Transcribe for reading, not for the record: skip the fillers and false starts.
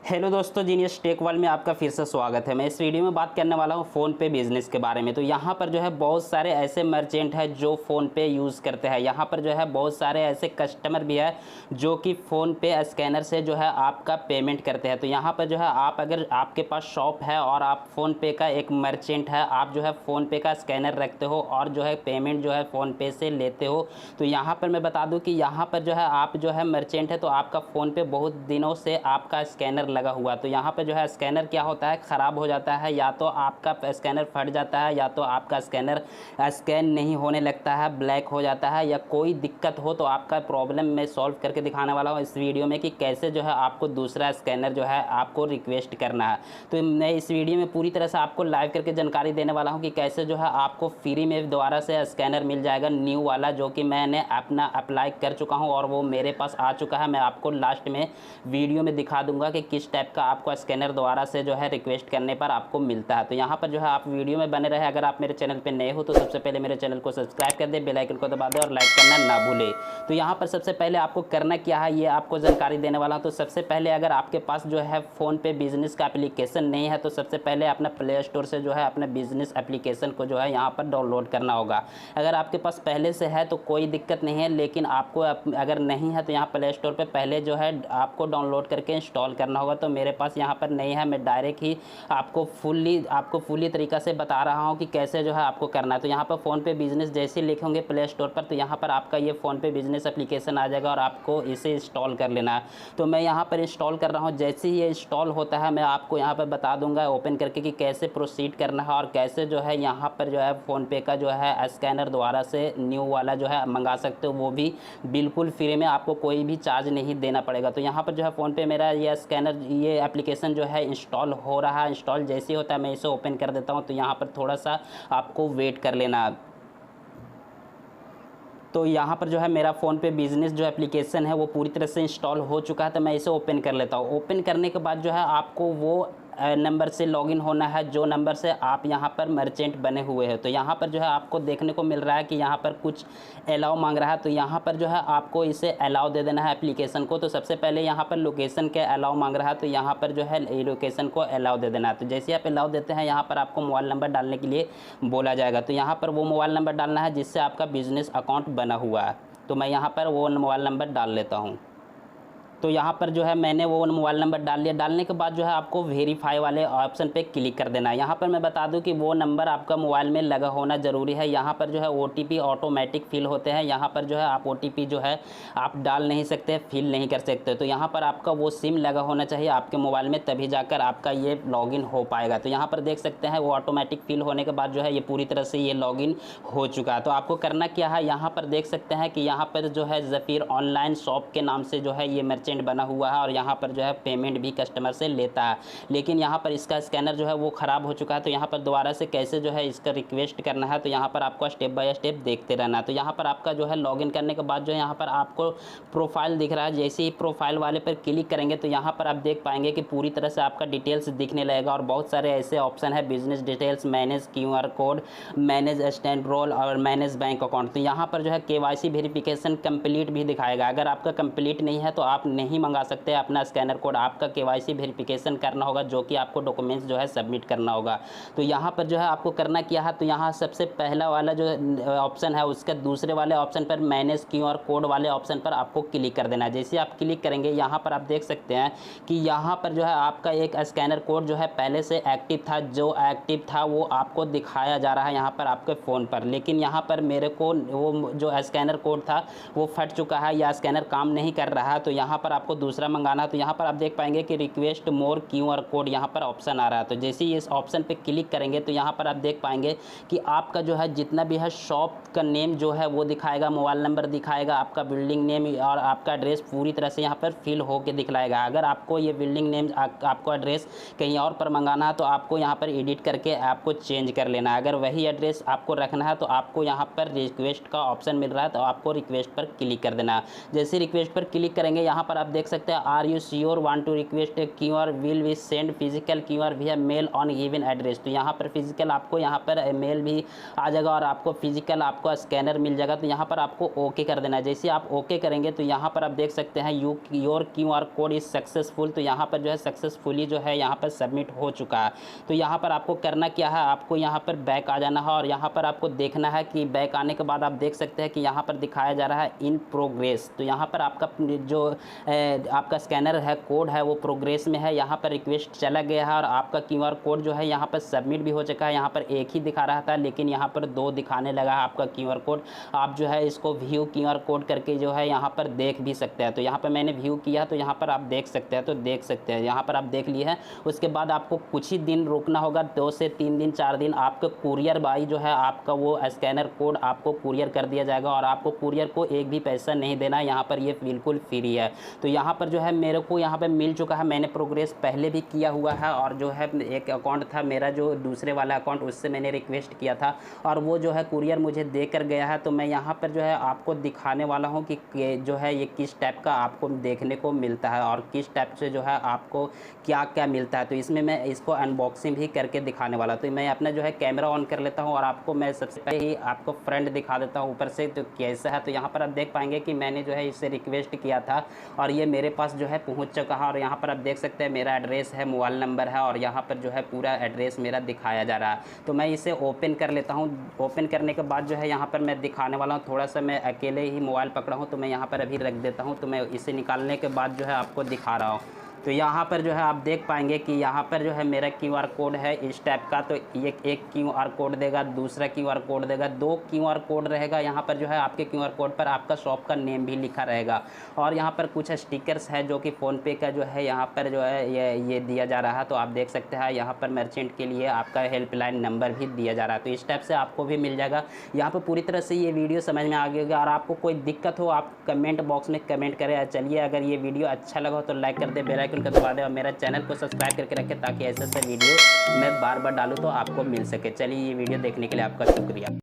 Hello दोस्तों, genius tech world में आपका फिर से स्वागत है। मैं इस वीडियो में बात करने वाला हूं फ़ोन पे बिज़नेस के बारे में। तो यहाँ पर जो है बहुत सारे ऐसे मर्चेंट हैं जो फ़ोन पे यूज़ करते हैं। यहाँ पर जो है बहुत सारे ऐसे कस्टमर भी हैं जो कि फ़ोन पे स्कैनर से जो है आपका पेमेंट करते हैं। तो यहाँ पर जो है आप अगर आपके पास शॉप है और आप फ़ोन पे का एक मर्चेंट है, आप जो है फ़ोन पे का स्कैनर रखते हो और जो है पेमेंट जो है फ़ोन पे से लेते हो। तो यहाँ पर मैं बता दूँ कि यहाँ पर जो है आप जो है मर्चेंट है तो आपका फ़ोन पे बहुत दिनों से आपका स्कैनर लगा हुआ। तो यहाँ पे जो है स्कैनर क्या होता है, ख़राब हो जाता है, या तो आपका स्कैनर फट जाता है या तो आपका स्कैनर स्कैन नहीं होने लगता है, ब्लैक हो जाता है, या कोई दिक्कत हो तो आपका प्रॉब्लम मैं सॉल्व करके दिखाने वाला हूँ इस वीडियो में कि कैसे जो है आपको दूसरा स्कैनर जो है आपको रिक्वेस्ट करना है। तो मैं इस वीडियो में पूरी तरह से आपको लाइव करके जानकारी देने वाला हूँ कि कैसे जो है आपको फ्री में दोबारा से स्कैनर मिल जाएगा न्यू वाला, जो कि मैंने अपना अप्लाई कर चुका हूँ और वो मेरे पास आ चुका है। मैं आपको लास्ट में वीडियो में दिखा दूंगा कि किस टाइप का आपको स्कैनर दोबारा से जो है रिक्वेस्ट करने पर आपको मिलता है। तो यहाँ पर जो है आप वीडियो में बने रहे। अगर आप मेरे चैनल पे नए हो तो सबसे पहले मेरे चैनल को सब्सक्राइब कर दे, बेल आइकन को दबा दे और लाइक करना ना भूले। तो यहाँ पर सबसे पहले आपको करना क्या है ये आपको जानकारी देने वाला हूँ। तो सबसे पहले अगर आपके पास जो है फ़ोन पे बिजनेस का एप्लीकेशन नहीं है तो सबसे पहले अपना प्ले स्टोर से जो है अपने बिजनेस एप्लीकेशन को जो है यहाँ पर डाउनलोड करना होगा। अगर आपके पास पहले से है तो कोई दिक्कत नहीं है, लेकिन आपको अगर नहीं है तो यहाँ प्ले स्टोर पर पहले जो है आपको डाउनलोड करके इंस्टॉल करना होगा। तो मेरे पास यहाँ पर नहीं है, मैं डायरेक्ट ही आपको फुल्ली तरीक़ा से बता रहा हूँ कि कैसे जो है आपको करना है। तो यहाँ पर फ़ोन पे बिज़नेस जैसे ही लिखेंगे प्ले स्टोर पर तो यहाँ पर आपका ये फ़ोन पे बिज़नेस एप्लीकेशन आ जाएगा और आपको इसे इंस्टॉल कर लेना है। तो मैं यहाँ पर इंस्टॉल कर रहा हूँ। जैसे ही ये इंस्टॉल होता है मैं आपको यहाँ पर बता दूँगा ओपन करके कि कैसे प्रोसीड करना है और कैसे जो है यहाँ पर जो है फ़ोन पे का जो है स्कैनर दोबारा से न्यू वाला जो है मंगा सकते हो, वो भी बिल्कुल फ्री में, आपको कोई भी चार्ज नहीं देना पड़ेगा। तो यहाँ पर जो है फ़ोन पे मेरा ये स्कैनर ये एप्लीकेशन जो है इंस्टॉल हो रहा है। इंस्टॉल जैसे ही होता है मैं इसे ओपन कर देता हूँ। तो यहाँ पर थोड़ा सा आपको वेट कर लेना। तो यहाँ पर जो है मेरा फ़ोन पे बिज़नेस जो एप्लीकेशन है वो पूरी तरह से इंस्टॉल हो चुका है। तो मैं इसे ओपन कर लेता हूँ। ओपन करने के बाद जो है आपको वो नंबर से लॉगिन होना है जो नंबर से आप यहाँ पर मर्चेंट बने हुए हैं। तो यहाँ पर जो है आपको देखने को मिल रहा है कि यहाँ पर कुछ अलाउ मांग रहा है। तो यहाँ पर जो है आपको इसे अलाउ दे देना है एप्लीकेशन को। तो सबसे पहले यहाँ पर लोकेशन के अलाउ मांग रहा है, तो यहाँ पर जो है लोकेशन को अलाउ दे देना है। तो जैसे आप अलाउ देते हैं यहाँ पर आपको मोबाइल नंबर डालने के लिए बोला जाएगा। तो यहाँ पर वो मोबाइल नंबर डालना है जिससे आपका बिज़नेस अकाउंट बना हुआ है। तो मैं यहाँ पर वो मोबाइल नंबर डाल लेता हूँ। तो यहाँ पर जो है मैंने वो मोबाइल नंबर डाल लिया। डालने के बाद जो है आपको वेरीफाई वाले ऑप्शन पे क्लिक कर देना है। यहाँ पर मैं बता दूँ कि वो नंबर आपका मोबाइल में लगा होना ज़रूरी है। यहाँ पर जो है OTP ऑटोमेटिक फिल होते हैं। यहाँ पर जो है आप OTP जो है आप डाल नहीं सकते, फिल नहीं कर सकते। तो यहाँ पर आपका वो सिम लगा होना चाहिए आपके मोबाइल में, तभी जाकर आपका ये लॉगिन हो पाएगा। तो यहाँ पर देख सकते हैं वो ऑटोमेटिक फिल होने के बाद जो है ये पूरी तरह से ये लॉगिन हो चुका है। तो आपको करना क्या है, यहाँ पर देख सकते हैं कि यहाँ पर जो है ज़फ़ीर ऑनलाइन शॉप के नाम से जो है ये मर्चेंट बना हुआ है और यहाँ पर जो है पेमेंट भी कस्टमर से लेता है। लेकिन यहाँ पर इसका स्कैनर जो है वो ख़राब हो चुका है। तो यहाँ पर दोबारा से कैसे जो है इसका रिक्वेस्ट करना है, तो यहाँ पर आपको स्टेप बाय स्टेप देखते रहना है। तो यहाँ पर आपका जो है लॉगिन करने के बाद जो है यहाँ पर आपको प्रोफाइल दिख रहा है। जैसे ही प्रोफाइल वाले पर क्लिक करेंगे तो यहाँ पर आप देख पाएंगे कि पूरी तरह से आपका डिटेल्स दिखने लगेगा और बहुत सारे ऐसे ऑप्शन है, business details, manage QR code, manage stand roll और मैनेज बैंक अकाउंट। तो यहाँ पर जो है KYC वेरिफिकेशन कंप्लीट भी दिखाएगा। अगर आपका कंप्लीट नहीं है तो आप नहीं मंगा सकते अपना स्कैनर कोड, आपका KYC वेरिफिकेशन करना होगा जो कि आपको डॉक्यूमेंट्स जो है सबमिट करना होगा। तो यहाँ पर जो है आपको करना क्या है, तो यहाँ सबसे पहला वाला जो ऑप्शन है उसका दूसरे वाले ऑप्शन पर मैनेज QR कोड वाले ऑप्शन पर आपको क्लिक कर देना है। जैसे आप क्लिक करेंगे यहाँ पर आप देख सकते हैं कि यहाँ पर जो है आपका एक स्कैनर कोड जो है पहले से एक्टिव था, जो एक्टिव था वो आपको दिखाया जा रहा है यहाँ पर आपके फ़ोन पर। लेकिन यहाँ पर मेरे को वो जो स्कैनर कोड था वो फट चुका है या स्कैनर काम नहीं कर रहा है। तो यहाँ पर आपको दूसरा मंगाना। तो यहाँ पर आप देख पाएंगे कि रिक्वेस्ट मोर QR कोड यहाँ पर ऑप्शन आ रहा है। तो जैसे ही इस ऑप्शन पे क्लिक करेंगे तो यहाँ पर आप देख पाएंगे कि आपका जो है जितना भी है शॉप का नेम जो है वो दिखाएगा, मोबाइल नंबर दिखाएगा, आपका बिल्डिंग नेम और आपका एड्रेस पूरी तरह से यहाँ पर फिल होकर दिखलाएगा। अगर आपको ये बिल्डिंग नेम आपको एड्रेस कहीं और पर मंगाना है तो आपको यहाँ पर एडिट करके आपको चेंज कर लेना है। अगर वही एड्रेस आपको रखना है तो आपको यहाँ पर रिक्वेस्ट का ऑप्शन मिल रहा है तो आपको रिक्वेस्ट पर क्लिक कर देना है। जैसे रिक्वेस्ट पर क्लिक करेंगे यहाँ पर पर आप देख सकते हैं are you sure want to request QR will we send physical QR via mail on given address. तो यहाँ पर फिजिकल आपको यहाँ पर मेल भी आ जाएगा और आपको फिजिकल आपको स्कैनर मिल जाएगा। तो यहाँ पर आपको ओके कर देना है। जैसे आप ओके करेंगे तो यहाँ पर आप देख सकते हैं your QR code is successful. तो यहाँ पर जो है सक्सेसफुली जो है यहाँ पर सबमिट हो चुका है। तो यहाँ पर आपको करना क्या है, आपको यहाँ पर बैक आ जाना है और यहाँ पर आपको देखना है कि बैक आने के बाद आप देख सकते हैं कि यहाँ पर दिखाया जा रहा है इन प्रोग्रेस। तो यहाँ पर आपका जो आपका स्कैनर है कोड है वो प्रोग्रेस में है। यहाँ पर रिक्वेस्ट चला गया है और आपका क्यूआर कोड जो है यहाँ पर सबमिट भी हो चुका है। यहाँ पर एक ही दिखा रहा था लेकिन यहाँ पर 2 दिखाने लगा है आपका क्यूआर कोड। आप जो है इसको व्यू क्यूआर कोड करके जो है यहाँ पर देख भी सकते हैं। तो यहाँ पर मैंने व्यू किया तो यहाँ पर आप देख सकते हैं, तो देख सकते हैं यहाँ पर आप देख लिए हैं। उसके बाद आपको कुछ ही दिन रुकना होगा, 2 से 3 दिन 4 दिन। आपका कुरियर बाई जो है आपका वो स्कैनर कोड आपको कुरियर कर दिया जाएगा और आपको कुरियर को एक भी पैसा नहीं देना है। यहाँ पर ये बिल्कुल फ्री है। तो यहाँ पर जो है मेरे को यहाँ पर मिल चुका है। मैंने प्रोग्रेस पहले भी किया हुआ है और जो है एक अकाउंट था मेरा जो दूसरे वाला अकाउंट, उससे मैंने रिक्वेस्ट किया था और वो जो है कुरियर मुझे दे कर गया है। तो मैं यहाँ पर जो है आपको दिखाने वाला हूँ कि जो है ये किस टाइप का आपको देखने को मिलता है और किस टाइप से जो है आपको क्या क्या मिलता है। तो इसमें मैं इसको अनबॉक्सिंग भी करके दिखाने वाला। तो मैं अपना जो है कैमरा ऑन कर लेता हूँ और आपको मैं सबसे पहले ही आपको फ्रंट दिखा देता हूँ ऊपर से तो कैसा है। तो यहाँ पर आप देख पाएंगे कि मैंने जो है इससे रिक्वेस्ट किया था और ये मेरे पास जो है पहुँच चुका है। और यहाँ पर आप देख सकते हैं मेरा एड्रेस है, मोबाइल नंबर है और यहाँ पर जो है पूरा एड्रेस मेरा दिखाया जा रहा है। तो मैं इसे ओपन कर लेता हूँ। ओपन करने के बाद जो है यहाँ पर मैं दिखाने वाला हूँ। थोड़ा सा मैं अकेले ही मोबाइल पकड़ा हूँ तो मैं यहाँ पर अभी रख देता हूँ। तो मैं इसे निकालने के बाद जो है आपको दिखा रहा हूँ। तो यहाँ पर जो है आप देख पाएंगे कि यहाँ पर जो है मेरा क्यूआर कोड है इस टाइप का। तो ये एक क्यूआर कोड देगा, दूसरा क्यूआर कोड देगा, 2 क्यूआर कोड रहेगा। यहाँ पर जो है आपके क्यूआर कोड पर आपका शॉप का नेम भी लिखा रहेगा और यहाँ पर कुछ स्टिकर्स है जो कि फ़ोनपे का जो है यहाँ पर जो है ये दिया जा रहा है। तो आप देख सकते हैं यहाँ पर मर्चेंट के लिए आपका हेल्पलाइन नंबर भी दिया जा रहा है। तो इस टाइप से आपको भी मिल जाएगा। यहाँ पर पूरी तरह से ये वीडियो समझ में आ गया और आपको कोई दिक्कत हो आप कमेंट बॉक्स में कमेंट करें। चलिए अगर ये वीडियो अच्छा लगा हो तो लाइक कर दे, बेल आइकन का दबा दे और मेरा चैनल को सब्सक्राइब करके रखें ताकि ऐसे वीडियो मैं बार बार डालूँ तो आपको मिल सके। चलिए ये वीडियो देखने के लिए आपका शुक्रिया।